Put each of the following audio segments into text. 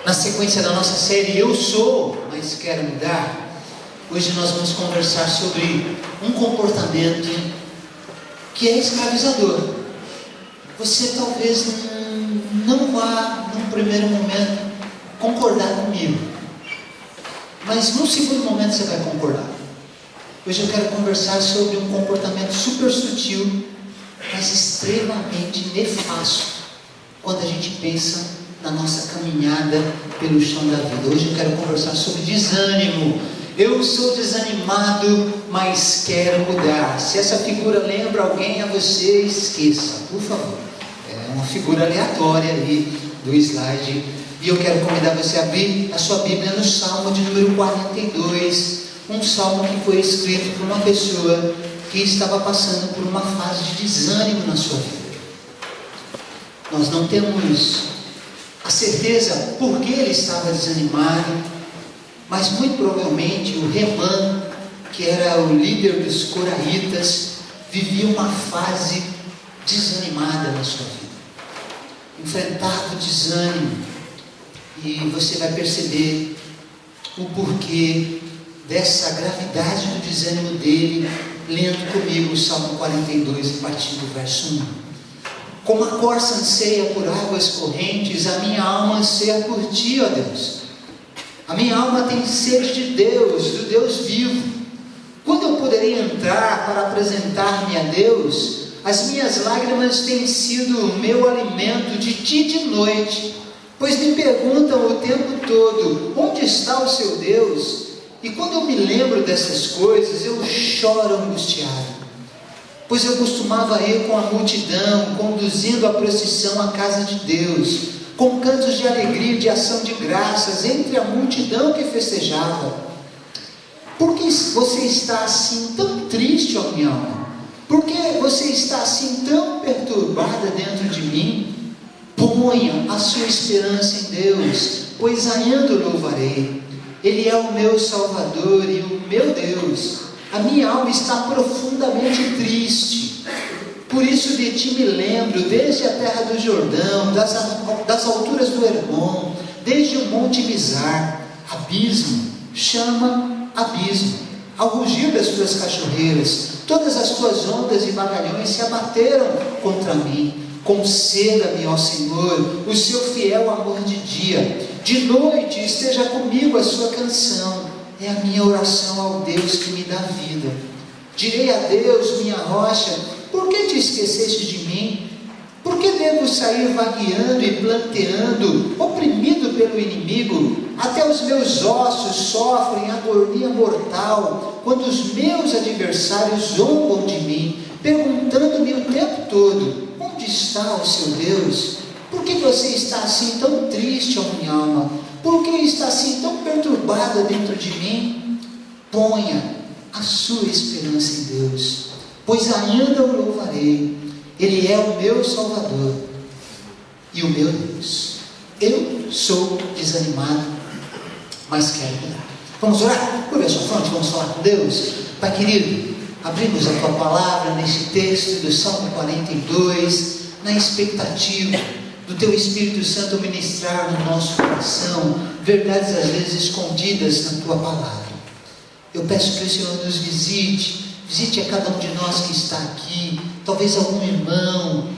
Na sequência da nossa série Eu Sou, Mas Quero Mudar, hoje nós vamos conversar sobre um comportamento que é escravizador. Você talvez não vá, num primeiro momento, concordar comigo, mas num segundo momento você vai concordar. Hoje eu quero conversar sobre um comportamento super sutil, mas extremamente nefasto, quando a gente pensa na nossa caminhada pelo chão da vida. Hoje eu quero conversar sobre desânimo. Eu sou desanimado, mas quero mudar. Se essa figura lembra alguém a você, esqueça, por favor. É uma figura aleatória aí do slide. E eu quero convidar você a abrir a sua Bíblia no Salmo de número 42. Um salmo que foi escrito por uma pessoa que estava passando por uma fase de desânimo na sua vida. Nós não temos a certeza por que ele estava desanimado, mas muito provavelmente o Remã, que era o líder dos coraitas, vivia uma fase desanimada na sua vida, enfrentava o desânimo, e você vai perceber o porquê dessa gravidade do desânimo dele, lendo comigo o Salmo 42, a partir do verso 1. Como a corça anseia por águas correntes, a minha alma anseia por ti, ó Deus. A minha alma tem sede de Deus, do Deus vivo. Quando eu poderei entrar para apresentar-me a Deus? As minhas lágrimas têm sido o meu alimento de dia e de noite, pois me perguntam o tempo todo, onde está o seu Deus? E quando eu me lembro dessas coisas, eu choro angustiado. Pois eu costumava ir com a multidão, conduzindo a procissão à casa de Deus, com cantos de alegria e de ação de graças, entre a multidão que festejava. Por que você está assim tão triste, ó minha alma? Por que você está assim tão perturbada dentro de mim? Ponha a sua esperança em Deus, pois ainda o louvarei. Ele é o meu Salvador e o meu Deus. A minha alma está profundamente triste, por isso de ti me lembro, desde a terra do Jordão, das alturas do Hermon, desde o monte Mizar. Abismo chama abismo, ao rugir das tuas cachoeiras, todas as tuas ondas e vagalhões se abateram contra mim. Conceda-me, ó Senhor, o seu fiel amor de dia, de noite esteja comigo a sua canção. É a minha oração ao Deus que me dá vida. Direi a Deus, minha rocha, por que te esqueceste de mim? Por que devo sair vagueando e planteando, oprimido pelo inimigo? Até os meus ossos sofrem agonia mortal, quando os meus adversários zombam de mim, perguntando-me o tempo todo, onde está o seu Deus? Por que você está assim tão triste, ó minha alma? Por que está assim tão perturbada dentro de mim? Ponha a sua esperança em Deus, pois ainda o louvarei. Ele é o meu Salvador e o meu Deus. Eu sou desanimado, mas quero mudar. Vamos orar? Curva a sua fronte, vamos falar com Deus. Pai querido, abrimos a tua palavra nesse texto do Salmo 42, na expectativa do teu Espírito Santo ministrar no nosso coração verdades às vezes escondidas na tua palavra. Eu peço que o Senhor nos visite a cada um de nós que está aqui, talvez algum irmão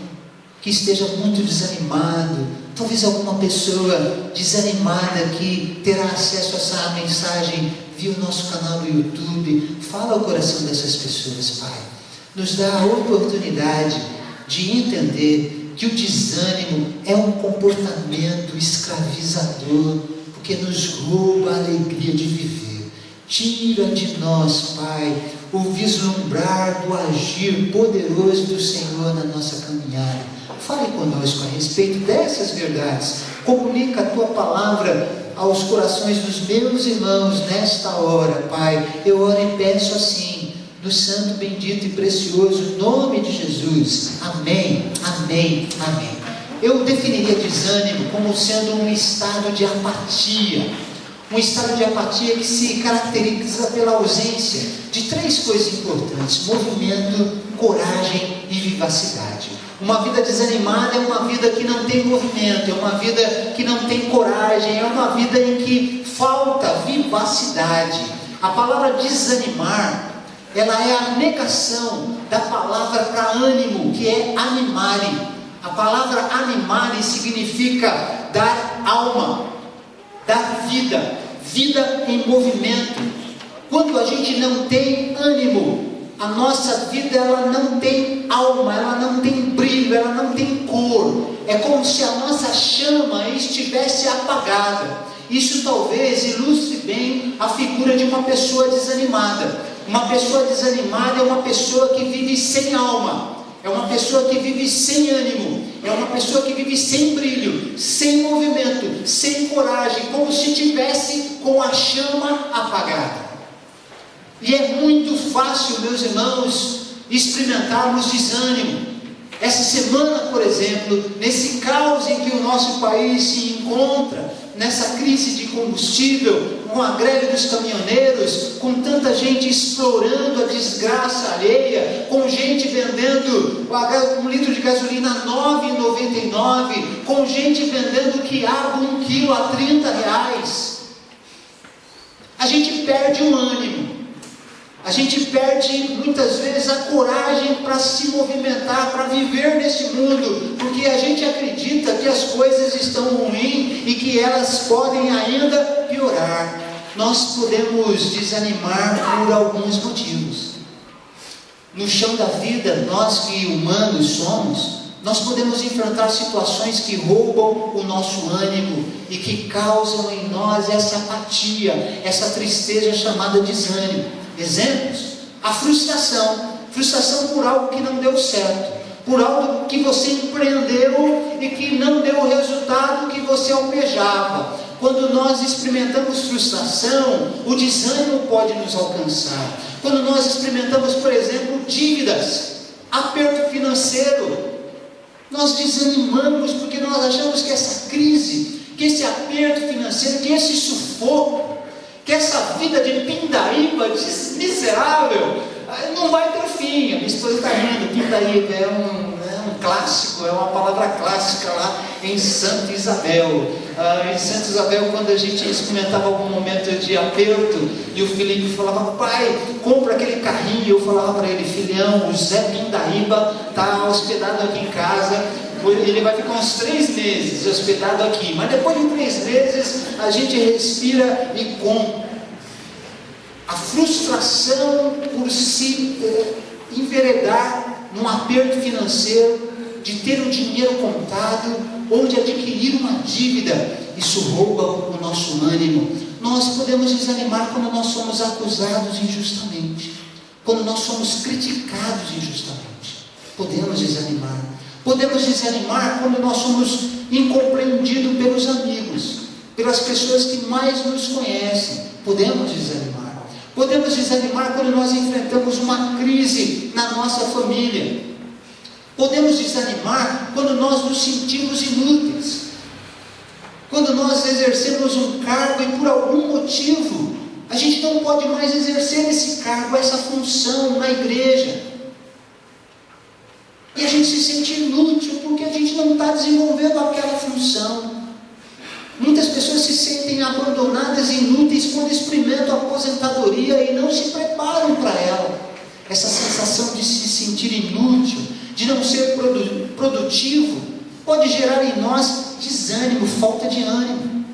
que esteja muito desanimado, talvez alguma pessoa desanimada que terá acesso a essa mensagem via o nosso canal do YouTube. Fala ao coração dessas pessoas, Pai. Nos dá a oportunidade de entender que o desânimo é um comportamento escravizador, porque nos rouba a alegria de viver. Tira de nós, Pai, o vislumbrar do agir poderoso do Senhor na nossa caminhada. Fale conosco a respeito dessas verdades. Comunica a tua palavra aos corações dos meus irmãos nesta hora, Pai. Eu oro e peço assim, no santo, bendito e precioso nome de Jesus. Amém, amém, amém. Eu definiria desânimo como sendo um estado de apatia. Um estado de apatia que se caracteriza pela ausência de três coisas importantes: movimento, coragem e vivacidade. Uma vida desanimada é uma vida que não tem movimento, é uma vida que não tem coragem, é uma vida em que falta vivacidade. A palavra desanimar, ela é a negação da palavra para ânimo, que é animare. A palavra animare significa dar alma, dar vida, vida em movimento. Quando a gente não tem ânimo, a nossa vida ela não tem alma, ela não tem brilho, ela não tem cor. É como se a nossa chama estivesse apagada. Isso talvez ilustre bem a figura de uma pessoa desanimada. Uma pessoa desanimada é uma pessoa que vive sem alma, é uma pessoa que vive sem ânimo, é uma pessoa que vive sem brilho, sem movimento, sem coragem, como se tivesse com a chama apagada. E é muito fácil, meus irmãos, experimentarmos desânimo. Essa semana, por exemplo, nesse caos em que o nosso país se encontra, nessa crise de combustível, com a greve dos caminhoneiros, com tanta gente explorando a desgraça alheia, com gente vendendo um litro de gasolina R$ 9,99, com gente vendendo quiabo 1 quilo a R$ 30. A gente perde o ânimo. A gente perde muitas vezes a coragem para se movimentar, para viver nesse mundo, porque a gente acredita que as coisas estão ruins e que elas podem ainda piorar. Nós podemos desanimar por alguns motivos. No chão da vida, nós que humanos somos, nós podemos enfrentar situações que roubam o nosso ânimo e que causam em nós essa apatia, essa tristeza chamada desânimo. Exemplos: a frustração por algo que não deu certo, por algo que você empreendeu e que não deu o resultado que você almejava. Quando nós experimentamos frustração, o desânimo pode nos alcançar. Quando nós experimentamos, por exemplo, dívidas, aperto financeiro, nós desanimamos porque nós achamos que essa crise, que esse aperto financeiro, que esse sufoco, que essa vida de pindaíba miserável não vai ter fim. A minha esposa está rindo. Pindaíba é um clássico, é uma palavra clássica lá em Santa Isabel. Em Santa Isabel, quando a gente experimentava algum momento de aperto, e o Felipe falava: pai, compra aquele carrinho. Eu falava para ele: filhão, o Zé Pindaíba está hospedado aqui em casa. Ele vai ficar uns 3 meses hospedado aqui, mas depois de 3 meses a gente respira e compra. A frustração por se enveredar num aperto financeiro, de ter o dinheiro contado, ou de adquirir uma dívida, isso rouba o nosso ânimo. Nós podemos desanimar quando nós somos acusados injustamente, quando nós somos criticados injustamente. Podemos desanimar. Podemos desanimar quando nós somos incompreendidos pelos amigos, pelas pessoas que mais nos conhecem. Podemos desanimar. Podemos desanimar quando nós enfrentamos uma crise na nossa família. Podemos desanimar quando nós nos sentimos inúteis. Quando nós exercemos um cargo e por algum motivo a gente não pode mais exercer esse cargo, essa função na igreja. E a gente se sente inútil porque a gente não está desenvolvendo aquela função. Muitas pessoas se sentem abandonadas e inúteis quando experimentam a aposentadoria e não se preparam para ela. Essa sensação de se sentir inútil, de não ser produtivo, pode gerar em nós desânimo, falta de ânimo.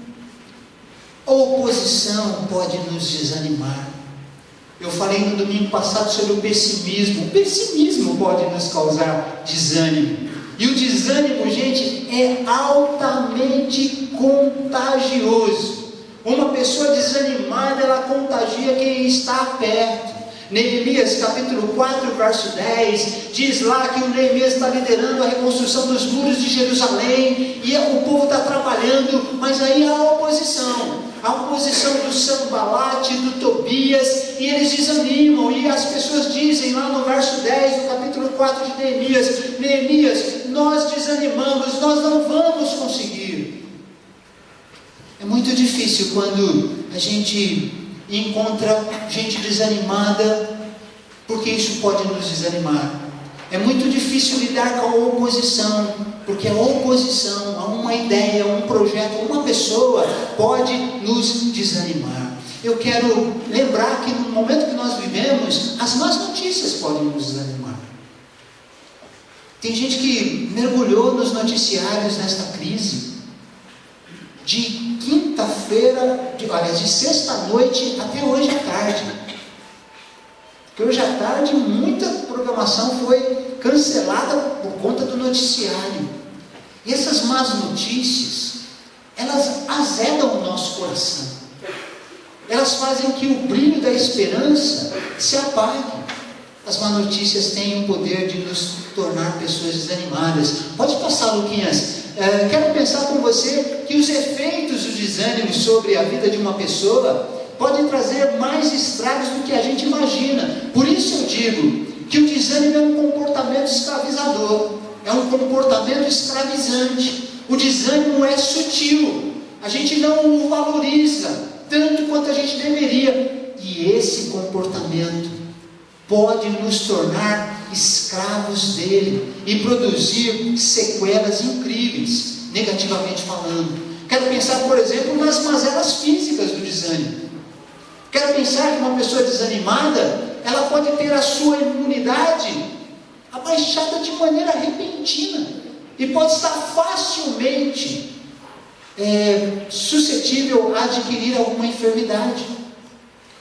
A oposição pode nos desanimar. Eu falei no domingo passado sobre o pessimismo. O pessimismo pode nos causar desânimo. E o desânimo, gente, é altamente contagioso. Uma pessoa desanimada, ela contagia quem está perto. Neemias capítulo 4, verso 10, diz lá que o Neemias está liderando a reconstrução dos muros de Jerusalém, e o povo está trabalhando, mas aí há a oposição do Sanbalate, do Tobias, e eles desanimam, e as pessoas dizem lá no verso 10, do capítulo 4 de Neemias: Neemias, nós desanimamos, nós não vamos conseguir. É muito difícil quando a gente encontra gente desanimada, porque isso pode nos desanimar. É muito difícil lidar com a oposição, porque a oposição a uma ideia, a um projeto, a uma pessoa pode nos desanimar. Eu quero lembrar que no momento que nós vivemos, as más notícias podem nos desanimar. Tem gente que mergulhou nos noticiários nesta crise, de quinta-feira, de sexta-noite até hoje à tarde. Porque hoje à tarde muita programação foi cancelada por conta do noticiário. E essas más notícias, elas azedam o nosso coração. Elas fazem que o brilho da esperança se apague. As más notícias têm o poder de nos tornar pessoas desanimadas. Pode passar, Luquinhas. Quero pensar com você que os efeitos do desânimo sobre a vida de uma pessoa podem trazer mais estragos do que a gente imagina. Por isso eu digo que o desânimo é um comportamento escravizador, é um comportamento escravizante. O desânimo é sutil, a gente não o valoriza tanto quanto a gente deveria, e esse comportamento pode nos tornar escravos dele e produzir sequelas incríveis, negativamente falando. Quero pensar, por exemplo, nas mazelas físicas do desânimo. Quero pensar que uma pessoa desanimada, ela pode ter a sua imunidade abaixada de maneira repentina e pode estar facilmente suscetível a adquirir alguma enfermidade.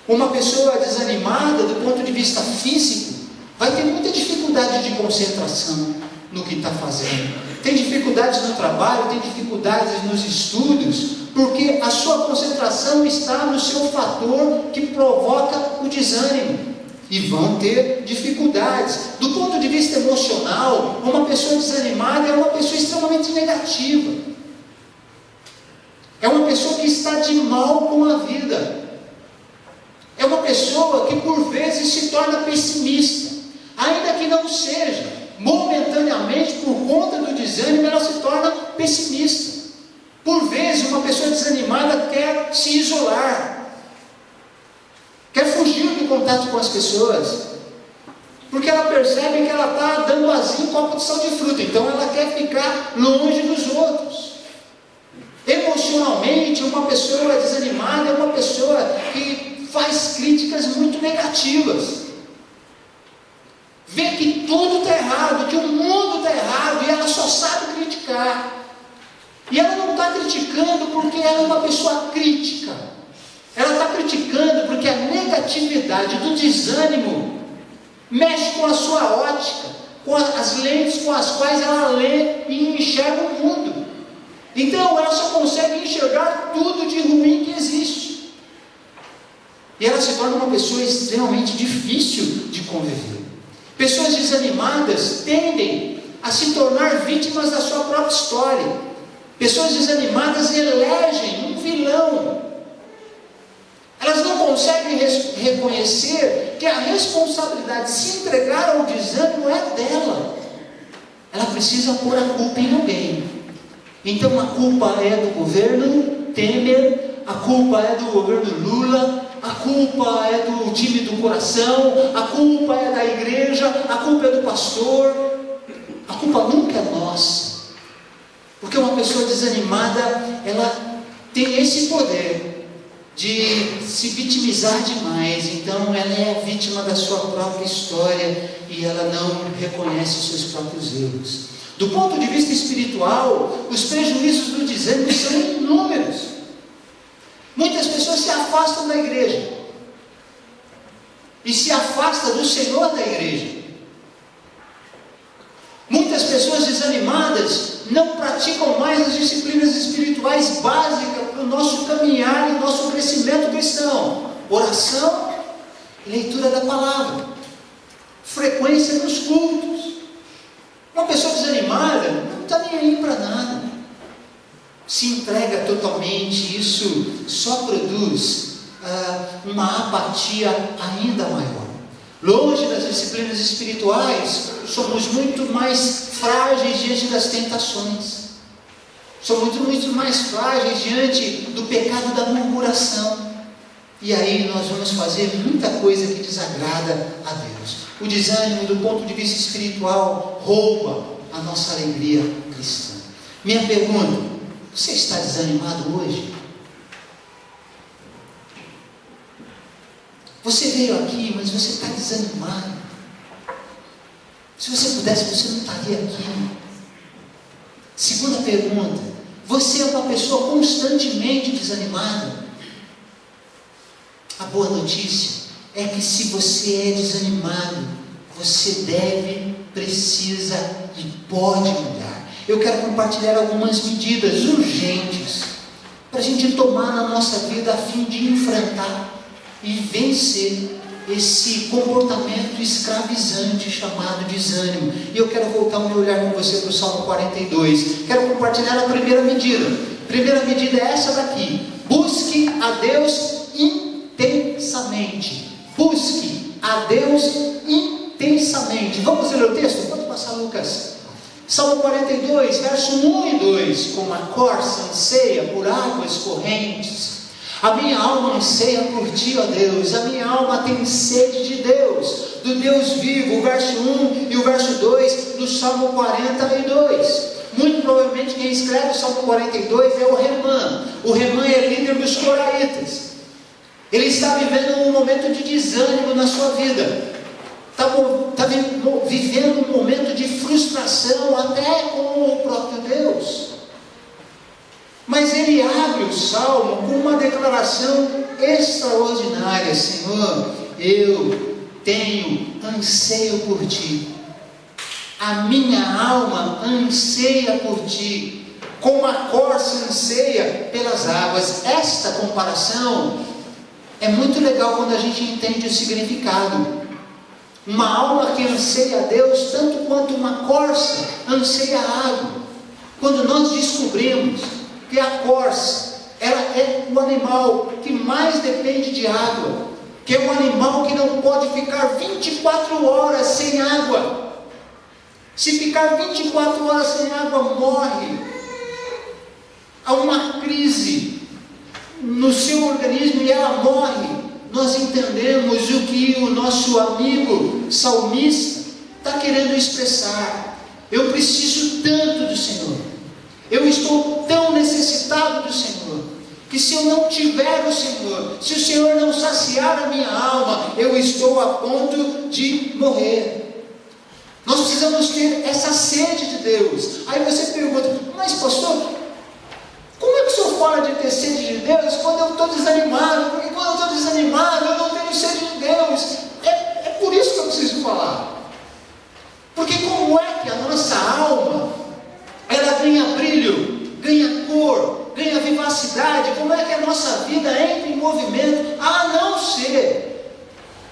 Uma pessoa desanimada do ponto de vista físico vai ter muita dificuldade de concentração no que está fazendo. Tem dificuldades no trabalho, tem dificuldades nos estudos, porque a sua concentração está no seu fator que provoca o desânimo. E vão ter dificuldades. Do ponto de vista emocional, uma pessoa desanimada é uma pessoa extremamente negativa. É uma pessoa que está de mal com a vida. É uma pessoa que por vezes se torna pessimista. Ainda que não seja momentaneamente por conta do desânimo, ela se torna pessimista. Por vezes uma pessoa desanimada quer se isolar, quer fugir do contato com as pessoas, porque ela percebe que ela está dando vazio em copo de sal de fruta, então ela quer ficar longe dos outros. Emocionalmente, uma pessoa desanimada é uma pessoa que faz críticas muito negativas, vê que tudo está errado, que o mundo está errado, e ela só sabe criticar. E ela não está criticando porque ela é uma pessoa crítica, ela está criticando porque a negatividade do desânimo mexe com a sua ótica, com as lentes com as quais ela lê e enxerga o mundo. Então ela só consegue enxergar tudo de ruim que existe, e ela se torna uma pessoa extremamente difícil de conviver. Pessoas desanimadas tendem a se tornar vítimas da sua própria história. Pessoas desanimadas elegem um vilão. Elas não conseguem reconhecer que a responsabilidade de se entregar ao desânimo é dela. Ela precisa pôr a culpa em alguém. Então a culpa é do governo Temer, a culpa é do governo Lula, a culpa é do time do coração, a culpa é da igreja, a culpa é do pastor. A culpa nunca é nossa, porque uma pessoa desanimada, ela tem esse poder de se vitimizar demais. Então ela é a vítima da sua própria história e ela não reconhece os seus próprios erros. Do ponto de vista espiritual, os prejuízos do desânimo são inúmeros. Muitas pessoas se afastam da igreja e se afastam do Senhor da igreja. Muitas pessoas desanimadas não praticam mais as disciplinas espirituais básicas para o nosso caminhar e o nosso crescimento cristão: oração, leitura da palavra, frequência nos cultos. Uma pessoa desanimada não está nem aí para nada, se entrega totalmente. Isso só produz uma apatia ainda maior. Longe das disciplinas espirituais, somos muito mais frágeis diante das tentações, somos muito mais frágeis diante do pecado da murmuração. e aí nós vamos fazer muita coisa que desagrada a Deus. O desânimo, do ponto de vista espiritual, rouba a nossa alegria cristã. Minha pergunta: você está desanimado hoje? Você veio aqui, mas você está desanimado. Se você pudesse, você não estaria aqui. Segunda pergunta: você é uma pessoa constantemente desanimada? A boa notícia é que se você é desanimado, você deve, precisa e pode mudar. Eu quero compartilhar algumas medidas urgentes para a gente tomar na nossa vida a fim de enfrentar e vencer esse comportamento escravizante chamado desânimo. E eu quero voltar o meu olhar com você para o Salmo 42. Quero compartilhar a primeira medida. A primeira medida é essa daqui: busque a Deus intensamente. Busque a Deus intensamente. Vamos ler o texto? Pode passar, Lucas. Salmo 42, verso 1 e 2. Como a corça anseia por águas correntes, a minha alma anseia por ti, ó Deus. A minha alma tem sede de Deus, do Deus vivo. O verso 1 e o verso 2 do Salmo 42. Muito provavelmente quem escreve o Salmo 42 é o Remã. O Remã é líder dos coraitas. Ele está vivendo um momento de desânimo na sua vida. Está vivendo um momento de frustração até com o próprio Deus. Mas ele abre o Salmo com uma declaração extraordinária: Senhor, eu tenho anseio por ti. A minha alma anseia por ti, como a corça anseia pelas águas. Esta comparação é muito legal quando a gente entende o significado. Uma alma que anseia a Deus tanto quanto uma corça anseia a água. Quando nós descobrimos que a corça, ela é o animal que mais depende de água, que é um animal que não pode ficar 24 horas sem água. Se ficar 24 horas sem água, morre. Há uma crise no seu organismo e ela morre. Nós entendemos o que o nosso amigo salmista está querendo expressar. Eu preciso tanto do Senhor, eu estou tão necessitado do Senhor, que se eu não tiver o Senhor, se o Senhor não saciar a minha alma, eu estou a ponto de morrer. Nós precisamos ter essa sede de Deus. Aí você pergunta: mas pastor, como é que o senhor fala de ter sede de Deus quando eu estou desanimado? Porque quando eu estou desanimado, eu não tenho sede de Deus. É por isso que eu preciso falar. Porque como é que a nossa alma, ela ganha brilho, ganha cor, ganha vivacidade? Como é que a nossa vida entra em movimento? A não ser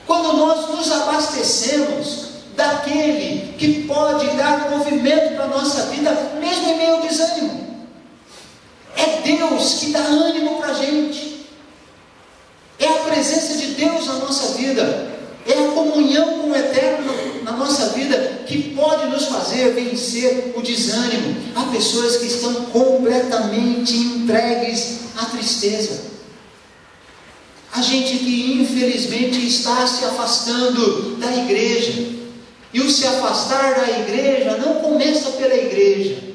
quando nós nos abastecemos daquele que pode dar movimento para a nossa vida, mesmo em meio ao desânimo. É Deus que dá ânimo para a gente. É a presença de Deus na nossa vida. É a comunhão com o Eterno na nossa vida que pode nos fazer vencer o desânimo. Há pessoas que estão completamente entregues à tristeza. Há gente que infelizmente está se afastando da igreja. E o se afastar da igreja não começa pela igreja.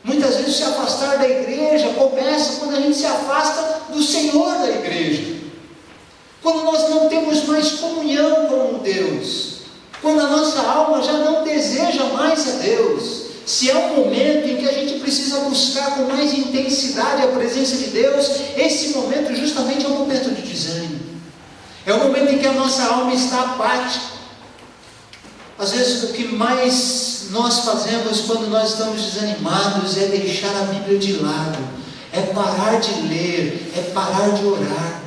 Muitas vezes se afastar da igreja começa quando a gente se afasta do Senhor da igreja. Quando nós não temos mais comunhão com Deus. Quando a nossa alma já não deseja mais a Deus. Se é um momento em que a gente precisa buscar com mais intensidade a presença de Deus, esse momento justamente é um momento de desânimo. É o momento em que a nossa alma está apática. Às vezes o que mais nós fazemos quando nós estamos desanimados é deixar a Bíblia de lado, é parar de ler, é parar de orar.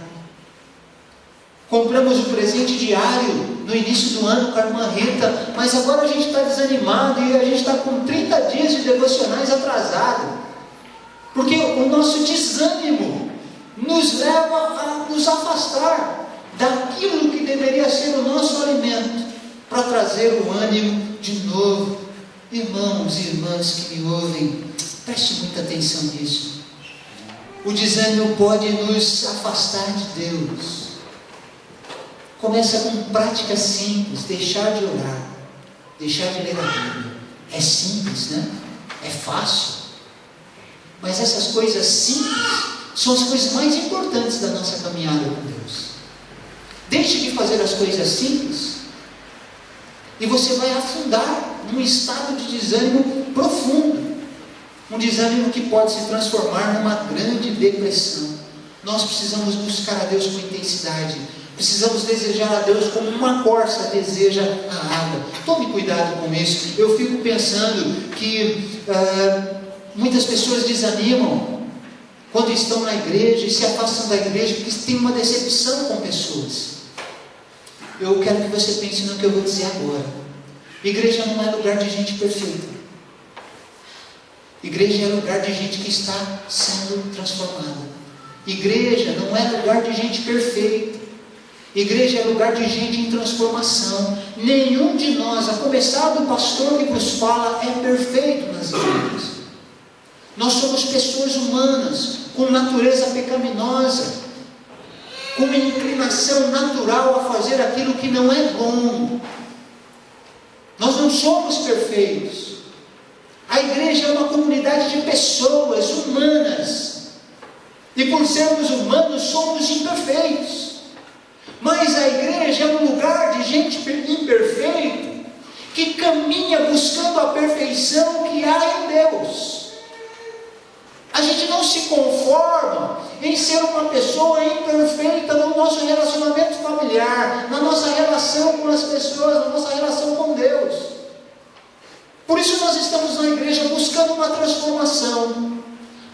Compramos o presente diário no início do ano com a irmã Rita, mas agora a gente está desanimado e a gente está com 30 dias de devocionais atrasado, porque o nosso desânimo nos leva a nos afastar daquilo que deveria ser o nosso alimento, para trazer o ânimo de novo. Irmãos e irmãs que me ouvem, preste muita atenção nisso. O desânimo pode nos afastar de Deus. Começa com práticas simples, deixar de orar, deixar de ler a Bíblia. É simples, né? É fácil. Mas essas coisas simples são as coisas mais importantes da nossa caminhada com Deus. Deixe de fazer as coisas simples e você vai afundar num estado de desânimo profundo. Um desânimo que pode se transformar numa grande depressão. Nós precisamos buscar a Deus com intensidade. Precisamos desejar a Deus como uma corça deseja a água. Tome cuidado com isso. Eu fico pensando que muitas pessoas desanimam quando estão na igreja e se afastam da igreja porque tem uma decepção com pessoas. Eu quero que você pense no que eu vou dizer agora. Igreja não é lugar de gente perfeita. Igreja é lugar de gente que está sendo transformada. Igreja não é lugar de gente perfeita. Igreja é lugar de gente em transformação. Nenhum de nós, a começar do pastor que nos fala, é perfeito nas igrejas. Nós somos pessoas humanas, com natureza pecaminosa, com uma inclinação natural a fazer aquilo que não é bom. Nós não somos perfeitos. A igreja é uma comunidade de pessoas humanas. E por sermos humanos, somos imperfeitos. Mas a igreja é um lugar de gente imperfeita, que caminha buscando a perfeição que há em Deus. A gente não se conforma em ser uma pessoa imperfeita no nosso relacionamento familiar, na nossa relação com as pessoas, na nossa relação com Deus. Por isso nós estamos na igreja buscando uma transformação,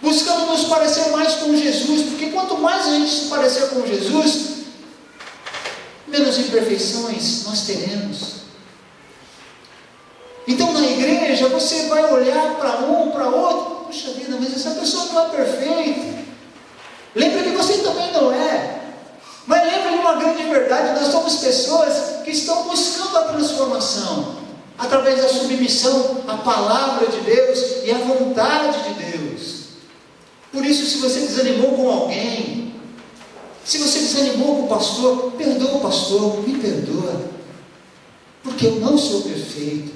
buscando nos parecer mais com Jesus, porque quanto mais a gente se parecer com Jesus, menos imperfeições nós teremos. Então na igreja você vai olhar para um, para outro, puxa vida, mas essa pessoa não é perfeita. Lembra que você também não é. Mas lembra de uma grande verdade: nós somos pessoas que estão buscando a transformação, através da submissão à palavra de Deus e à vontade de Deus. Por isso, se você desanimou com alguém, se você desanimou com o pastor, perdoa o pastor, me perdoa, porque eu não sou perfeito,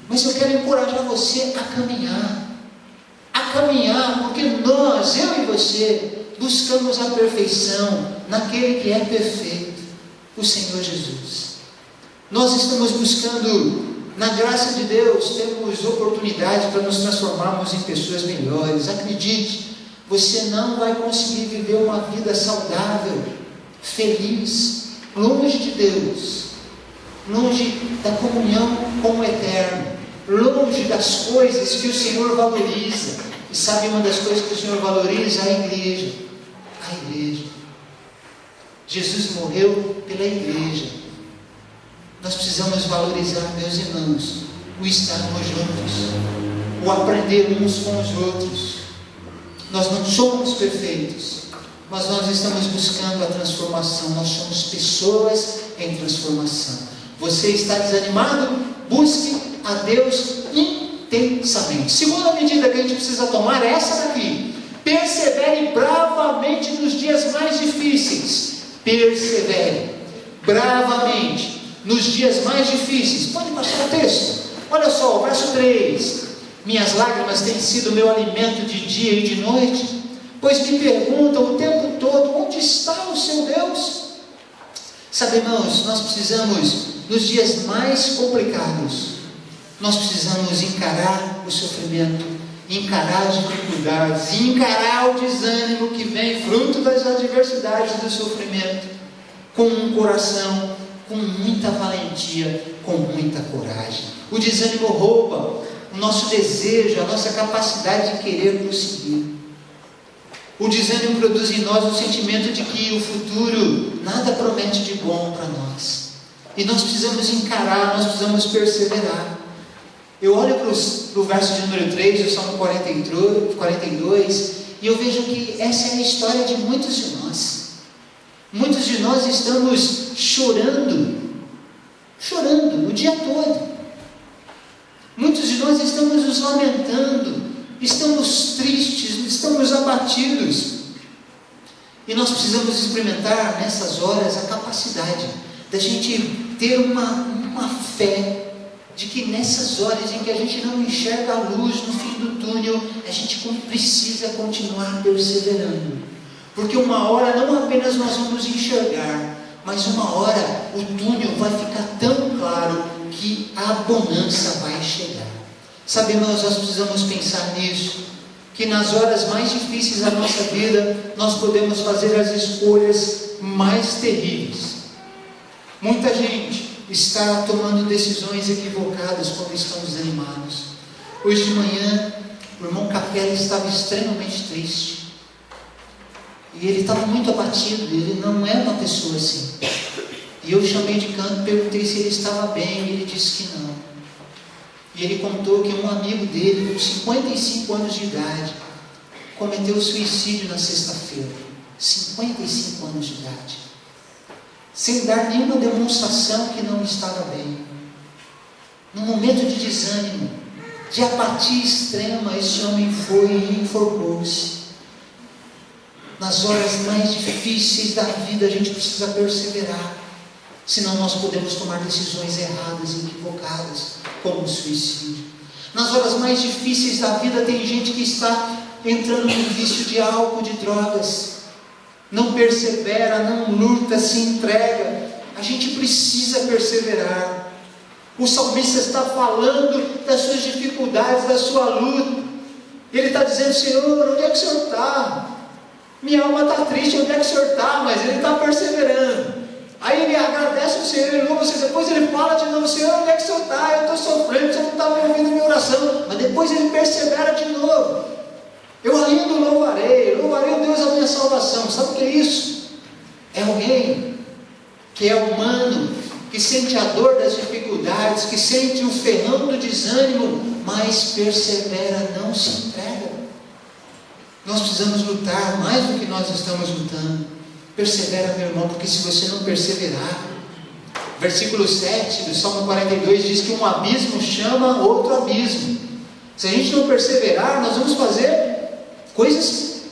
mas eu quero encorajar você a caminhar, porque nós, eu e você, buscamos a perfeição naquele que é perfeito, o Senhor Jesus. Nós estamos buscando, na graça de Deus, temos oportunidade para nos transformarmos em pessoas melhores. Acredite, você não vai conseguir viver uma vida saudável, feliz, longe de Deus, longe da comunhão com o Eterno, longe das coisas que o Senhor valoriza. E sabe uma das coisas que o Senhor valoriza? A igreja. A igreja. Jesus morreu pela igreja. Nós precisamos valorizar, meus irmãos, o estarmos juntos, o aprender uns com os outros. Nós não somos perfeitos, mas nós estamos buscando a transformação. Nós somos pessoas em transformação. Você está desanimado? Busque a Deus intensamente. Segunda medida que a gente precisa tomar é essa daqui: persevere bravamente nos dias mais difíceis. Persevere bravamente nos dias mais difíceis. Pode passar o texto. Olha só, o verso 3. Minhas lágrimas têm sido meu alimento de dia e de noite, pois me perguntam o tempo todo: onde está o seu Deus? Sabe, irmãos, nós precisamos, nos dias mais complicados, nós precisamos encarar o sofrimento, encarar as dificuldades, encarar o desânimo que vem fruto das adversidades do sofrimento, com um coração, com muita valentia, com muita coragem. O desânimo rouba o nosso desejo, a nossa capacidade de querer prosseguir. O desânimo produz em nós o sentimento de que o futuro nada promete de bom para nós. E nós precisamos encarar, nós precisamos perseverar. Eu olho para o verso de número 3, do Salmo 42, e eu vejo que essa é a história de muitos de nós. Muitos de nós estamos chorando o dia todo. Muitos de nós estamos nos lamentando, estamos tristes, estamos abatidos. E nós precisamos experimentar nessas horas a capacidade da gente ter uma fé de que nessas horas em que a gente não enxerga a luz no fim do túnel, a gente precisa continuar perseverando. Porque uma hora não apenas nós vamos enxergar, mas uma hora o túnel vai ficar tão claro que a bonança vai chegar. Sabe, nós precisamos pensar nisso, que nas horas mais difíceis da nossa vida, nós podemos fazer as escolhas mais terríveis. Muita gente está tomando decisões equivocadas quando estão desanimados. Hoje de manhã, o irmão Capela estava extremamente triste. E ele estava muito abatido, ele não é uma pessoa assim. E eu chamei de canto, perguntei se ele estava bem, e ele disse que não. E ele contou que um amigo dele, com 55 anos de idade, cometeu suicídio na sexta-feira. 55 anos de idade. Sem dar nenhuma demonstração que não estava bem. Num momento de desânimo, de apatia extrema, esse homem foi e enforcou-se. Nas horas mais difíceis da vida, a gente precisa perseverar. Senão nós podemos tomar decisões erradas e equivocadas, como o suicídio. Nas horas mais difíceis da vida, tem gente que está entrando no vício de álcool, de drogas. Não persevera, não luta, se entrega. A gente precisa perseverar. O salmista está falando das suas dificuldades, da sua luta. Ele está dizendo: Senhor, onde é que o Senhor está? Minha alma está triste, onde é que o Senhor está? Mas ele está perseverando. Aí ele agradece o Senhor, ele louva o Senhor. Depois ele fala de novo: Senhor, onde é que o Senhor está? Eu estou sofrendo, o Senhor não está me ouvindo minha oração. Mas depois ele persevera de novo. Eu ainda louvarei o Deus da minha salvação. Sabe o que é isso? É alguém que é humano, que sente a dor das dificuldades, que sente o ferrão do desânimo, mas persevera, não se entrega. Nós precisamos lutar mais do que nós estamos lutando. Persevera, meu irmão, porque se você não perseverar, versículo 7 do Salmo 42 diz que um abismo chama outro abismo. Se a gente não perseverar, nós vamos fazer coisas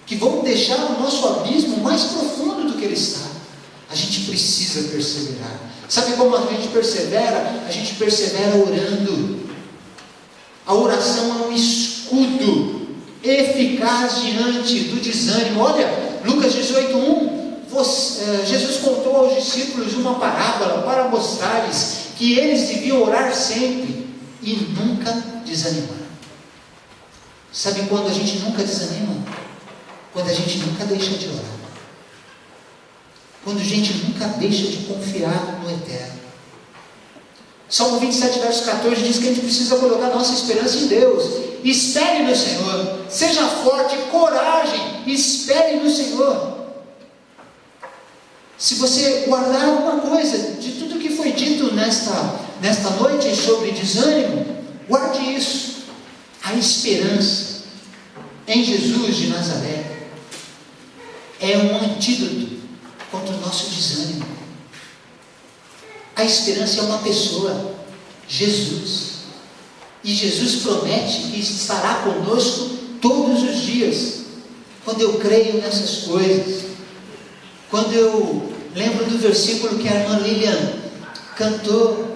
que vão deixar o nosso abismo mais profundo do que ele está. A gente precisa perseverar. Sabe como a gente persevera? A gente persevera orando. A oração é um escudo eficaz diante do desânimo. Olha, Lucas 18:1, Jesus contou aos discípulos uma parábola para mostrar-lhes que eles deviam orar sempre e nunca desanimar. Sabe quando a gente nunca desanima? Quando a gente nunca deixa de orar. Quando a gente nunca deixa de confiar no Eterno. Salmo 27, verso 14 diz que a gente precisa colocar nossa esperança em Deus. Espere no Senhor, seja forte, coragem, espere no Senhor. Se você guardar alguma coisa de tudo que foi dito nesta noite sobre desânimo, guarde isso. A esperança em Jesus de Nazaré é um antídoto contra o nosso desânimo. A esperança é uma pessoa, Jesus. E Jesus promete que estará conosco todos os dias. Quando eu creio nessas coisas, quando eu lembro do versículo que a irmã Lilian cantou,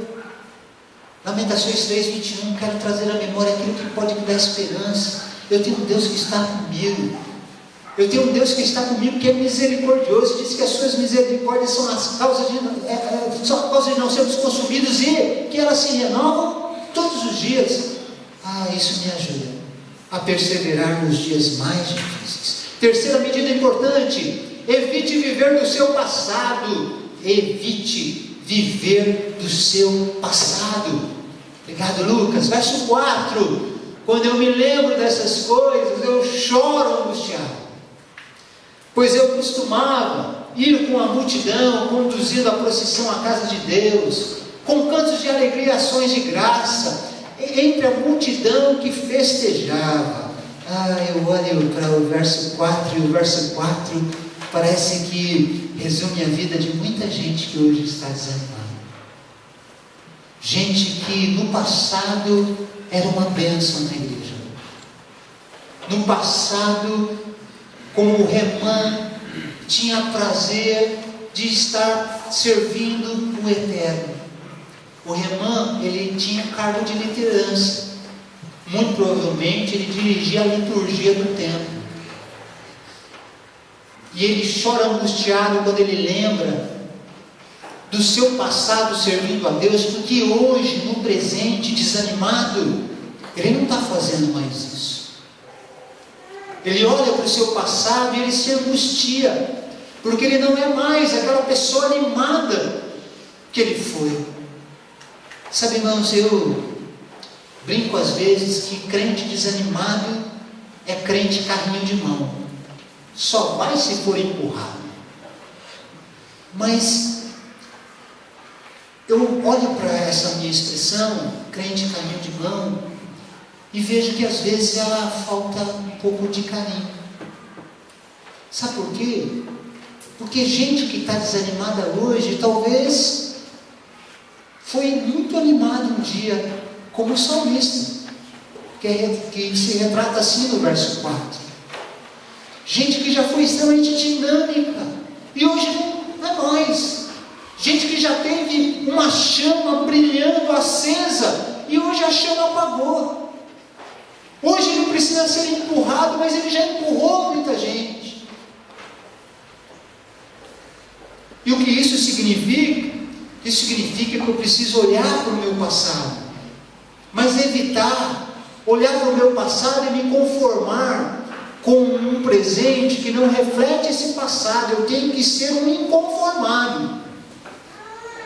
Lamentações 3:21, quero trazer à memória aquilo que pode me dar esperança. Eu tenho um Deus que está comigo. Eu tenho um Deus que está comigo, que é misericordioso. Diz que as suas misericórdias são as causas são a causa de não sermos consumidos, e que elas se renovam todos os dias. Isso me ajuda a perseverar nos dias mais difíceis. Terceira medida importante: evite viver do seu passado. Evite viver do seu passado. Obrigado, Lucas. Verso 4: quando eu me lembro dessas coisas, eu choro angustiado, pois eu costumava ir com a multidão, conduzindo a procissão à casa de Deus, com cantos de alegria e ações de graça, entre a multidão que festejava. Eu olho para o verso 4, e o verso 4 parece que resume a vida de muita gente que hoje está desanimada. Gente que no passado era uma bênção na igreja. No passado, como Remã tinha prazer de estar servindo o Eterno. O Remã, ele tinha cargo de liderança. Muito provavelmente ele dirigia a liturgia do templo. E ele chora angustiado quando ele lembra do seu passado servindo a Deus, porque hoje, no presente, desanimado, ele não está fazendo mais isso. Ele olha para o seu passado e ele se angustia, porque ele não é mais aquela pessoa animada que ele foi. Sabe, irmãos, eu brinco às vezes que crente desanimado é crente carrinho de mão, só vai se for empurrado. Mas eu olho para essa minha expressão, crente carrinho de mão, e vejo que às vezes ela falta um pouco de carinho. Sabe por quê? Porque gente que está desanimada hoje, talvez foi muito animado um dia, como o salmista, que se retrata assim no verso 4. Gente que já foi extremamente dinâmica, e hoje não é mais. Gente que já teve uma chama brilhando, acesa, e hoje a chama apagou. Hoje ele precisa ser empurrado, mas ele já empurrou muita gente. E o que isso significa? Isso significa que eu preciso olhar para o meu passado, mas evitar olhar para o meu passado e me conformar com um presente que não reflete esse passado. Eu tenho que ser um inconformado.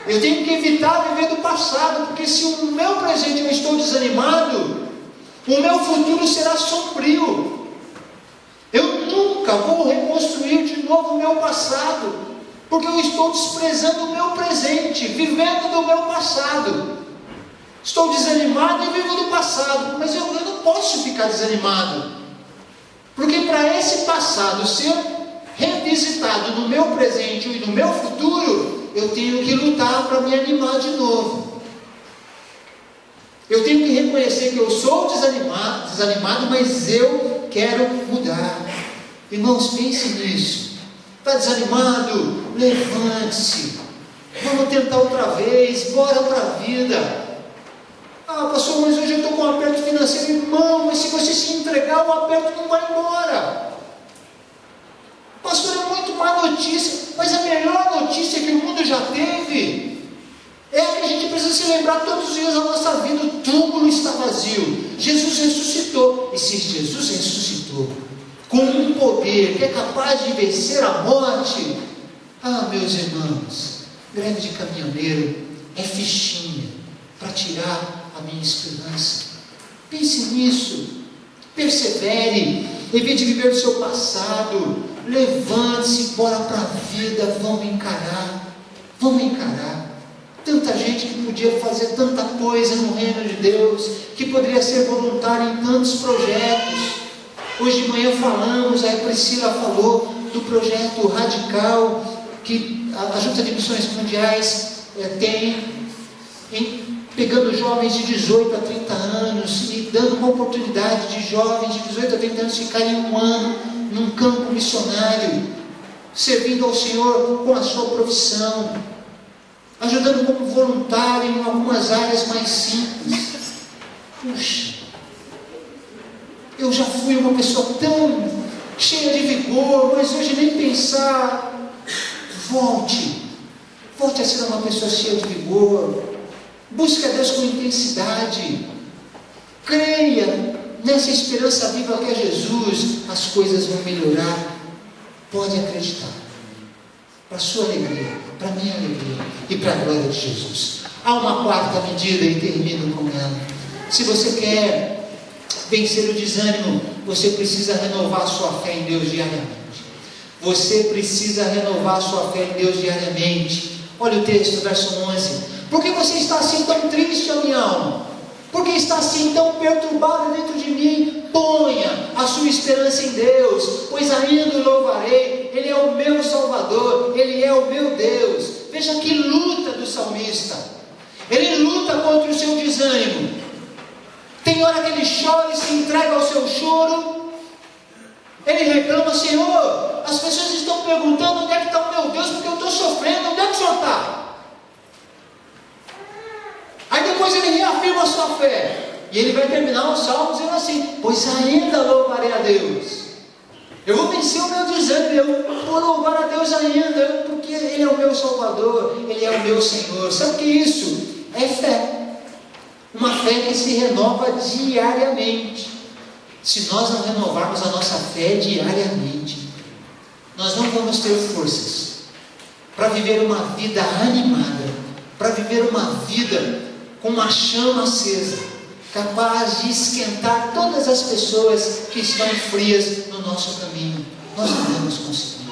Eu tenho que evitar viver do passado, porque se o meu presente eu estou desanimado, o meu futuro será sombrio. Eu nunca vou reconstruir de novo o meu passado, porque eu estou desprezando o meu presente, vivendo do meu passado. Estou desanimado e vivo do passado, mas eu não posso ficar desanimado, porque para esse passado ser revisitado no meu presente e no meu futuro, eu tenho que lutar para me animar de novo. Eu tenho que reconhecer que eu sou desanimado, mas eu quero mudar. Irmãos, pense nisso. Está desanimado? Levante-se. Vamos tentar outra vez. Bora para a vida. Ah, pastor, mas hoje eu estou com um aperto financeiro. Irmão, mas se você se entregar, o aperto não vai embora. Pastor, é muito má notícia. Mas a melhor notícia que o mundo já teve é que a gente precisa se lembrar todos os dias da nossa vida. O túmulo está vazio. Jesus ressuscitou. E se Jesus ressuscitou com um poder que é capaz de vencer a morte, ah, meus irmãos, greve de caminhoneiro é fichinha para tirar a minha esperança. Pense nisso. Persevere. Evite viver o seu passado. Levante-se, bora para a vida. Vamos encarar. Vamos encarar. Tanta gente que podia fazer tanta coisa no reino de Deus, que poderia ser voluntário em tantos projetos. Hoje de manhã falamos, a Priscila falou do projeto radical que a Junta de Missões Mundiais tem, pegando jovens de 18 a 30 anos e dando uma oportunidade de jovens de 18 a 30 anos ficarem um ano num campo missionário, servindo ao Senhor com a sua profissão, ajudando como voluntário em algumas áreas mais simples. Puxa, eu já fui uma pessoa tão cheia de vigor, mas hoje nem pensar. Volte a ser uma pessoa cheia de vigor. Busque a Deus com intensidade. Creia nessa esperança viva que é Jesus. As coisas vão melhorar. Pode acreditar. Para a sua alegria, para a minha alegria e para a glória de Jesus. Há uma quarta medida e termino com ela. Se você quer vencer o desânimo, você precisa renovar a sua fé em Deus diariamente. Você precisa renovar a sua fé em Deus diariamente. Olha o texto, verso 11. Por que você está assim tão triste, ó minha alma? Por que está assim tão perturbado dentro de mim? Ponha a sua esperança em Deus, pois ainda o louvarei. Ele é o meu Salvador, Ele é o meu Deus. Veja que luta do salmista. Ele luta contra o seu desânimo. Tem hora que ele chora e se entrega ao seu choro. Ele reclama: Senhor, as pessoas estão perguntando onde é que está o meu Deus, porque eu estou sofrendo, onde é que o Senhor está? Aí depois ele reafirma a sua fé, e ele vai terminar o salmo dizendo assim: pois ainda louvarei a Deus. Eu vou vencer o meu desânimo, eu vou louvar a Deus ainda, porque Ele é o meu Salvador, Ele é o meu Senhor. Sabe o que é isso? É fé. Uma fé que se renova diariamente. Se nós não renovarmos a nossa fé diariamente, nós não vamos ter forças para viver uma vida animada, para viver uma vida com uma chama acesa, capaz de esquentar todas as pessoas que estão frias no nosso caminho. Nós não vamos conseguir.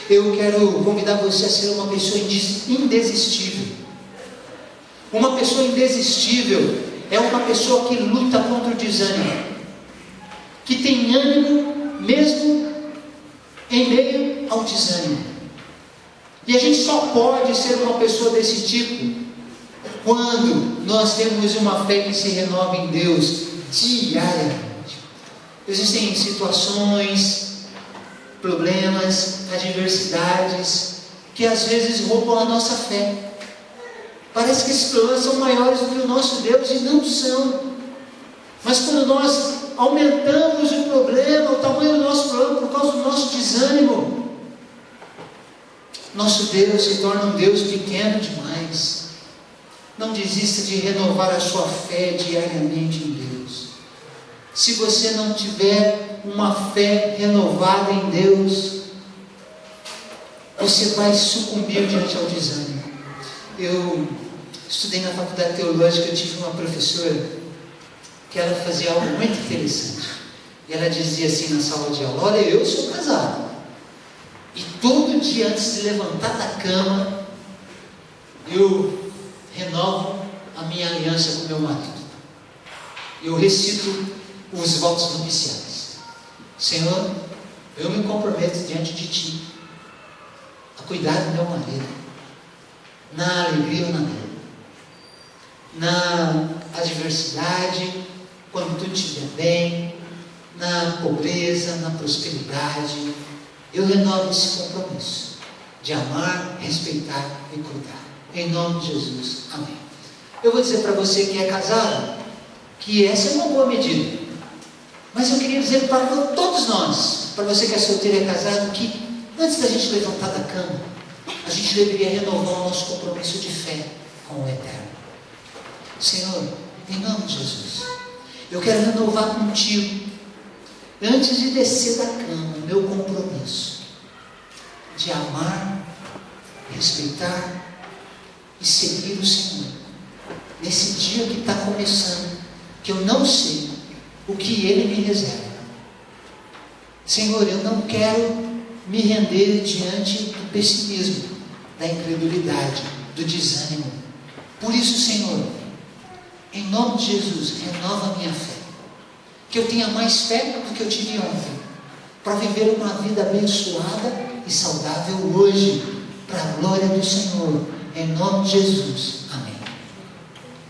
Eu quero convidar você a ser uma pessoa indesistível. Uma pessoa indesistível é uma pessoa que luta contra o desânimo, que tem ânimo mesmo em meio ao desânimo. E a gente só pode ser uma pessoa desse tipo quando nós temos uma fé que se renova em Deus diariamente. Existem situações, problemas, adversidades que às vezes roubam a nossa fé. Parece que esses problemas são maiores do que o nosso Deus, e não são. Mas quando nós aumentamos o problema, o tamanho do nosso problema por causa do nosso desânimo, nosso Deus se torna um Deus pequeno demais. Não desista de renovar a sua fé diariamente em Deus. Se você não tiver uma fé renovada em Deus, você vai sucumbir diante ao desânimo. Eu estudei na faculdade teológica, eu tive uma professora que ela fazia algo muito interessante. E ela dizia assim na sala de aula: olha, eu sou casado, e todo dia antes de levantar da cama, eu renovo a minha aliança com meu marido. Eu recito os votos nupciais. Senhor, eu me comprometo diante de Ti a cuidar do meu marido, na alegria ou na dor, na adversidade, quando tudo estiver bem, na pobreza, na prosperidade. Eu renovo esse compromisso de amar, respeitar e cuidar. Em nome de Jesus, amém. Eu vou dizer para você que é casado que essa é uma boa medida, mas eu queria dizer para todos nós, para você que é solteiro e é casado, que antes da gente levantar da cama, a gente deveria renovar o nosso compromisso de fé com o Eterno. Senhor, em nome de Jesus, eu quero renovar contigo, antes de descer da cama, o meu compromisso de amar, respeitar e seguir o Senhor nesse dia que está começando, que eu não sei o que Ele me reserva. Senhor, eu não quero me render diante do pessimismo, da incredulidade, do desânimo. Por isso, Senhor, em nome de Jesus, renova a minha fé, que eu tenha mais fé do que eu tive ontem, para viver uma vida abençoada e saudável hoje, para a glória do Senhor, em nome de Jesus, amém.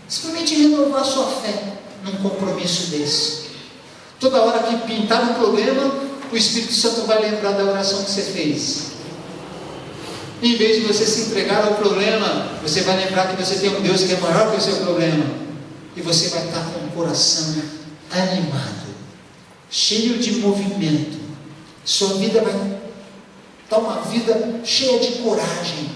Simplesmente renovar a sua fé num compromisso desse. Toda hora que pintar um problema, o Espírito Santo vai lembrar da oração que você fez. Em vez de você se entregar ao problema, você vai lembrar que você tem um Deus que é maior que o seu problema, e você vai estar com o coração animado, cheio de movimento. Sua vida vai estar uma vida cheia de coragem,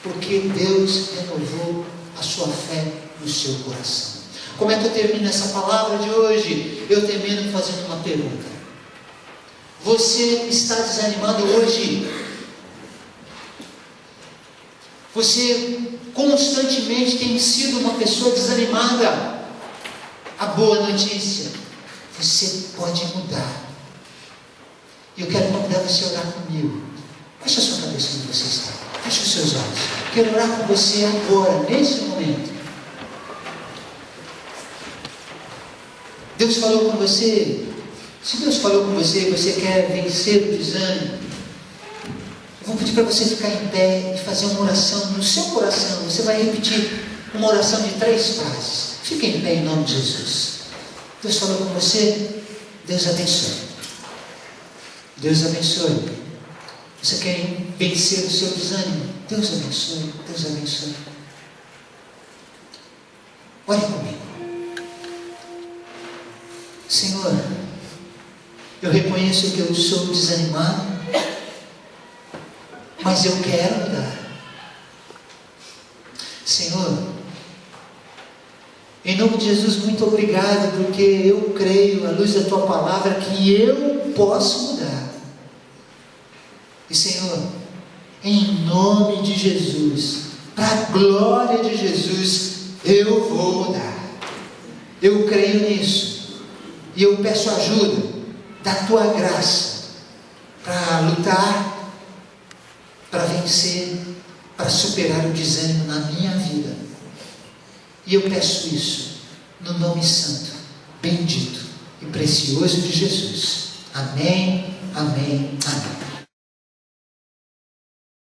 porque Deus renovou a sua fé no seu coração. Como é que eu termino essa palavra de hoje? Eu termino fazendo uma pergunta. Você está desanimado hoje? Você constantemente tem sido uma pessoa desanimada? A boa notícia: você pode mudar. E eu quero convidar você a orar comigo. Feche a sua cabeça onde você está. Feche os seus olhos. Quero orar com você agora, nesse momento. Deus falou com você. Se Deus falou com você e você quer vencer o desânimo, eu vou pedir para você ficar em pé e fazer uma oração no seu coração. Você vai repetir uma oração de 3 frases. Fique em pé em nome de Jesus. Deus falou com você. Deus abençoe. Deus abençoe. Você quer vencer o seu desânimo? Deus abençoe, Deus abençoe. Olhe comigo. Senhor, eu reconheço que eu sou desanimado, mas eu quero mudar. Senhor, em nome de Jesus, muito obrigado, porque eu creio, à luz da Tua palavra, que eu posso mudar. E Senhor, em nome de Jesus, para a glória de Jesus, eu vou mudar. Eu creio nisso. E eu peço ajuda da Tua graça para lutar, para vencer, para superar o desânimo na minha vida. E eu peço isso no nome santo, bendito e precioso de Jesus. Amém, amém, amém.